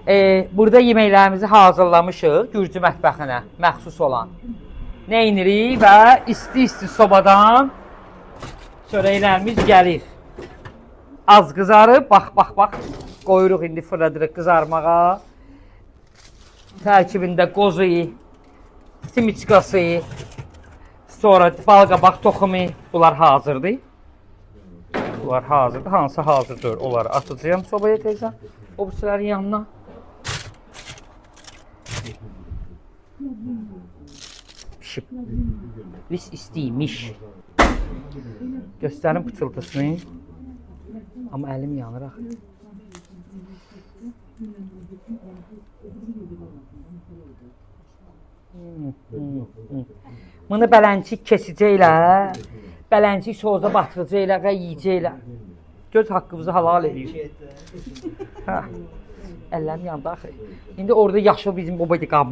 Burada yeməklərimizi hazırlamışıq Gürcü mətbəxinə məxsus olan. Nə inirik və isti-isti sobadan çörəklərimiz gəlir. Az qızarıb, bax, qoyuruq indi fırladırıq qızarmağa. Tərkibində qozu, simiçkası, sonra balqabaq toxumu, bunlar hazırdır. Bunlar hazırdır. Hansı hazırdır? Onları atacağım sobaya tezdən. O birisilərin yanına. Pişib. Biz istəymiş. Göstərim pıçıltısını. Amma əlim yanır axı. Bunu bələncik kesicəklə, bələncik soğuza batıracaqlə və yiyəcəklə. Göz haqqımızı halal edir. Əllərim yandı axı. İndi orada yaşıl bizim o boyda qabı.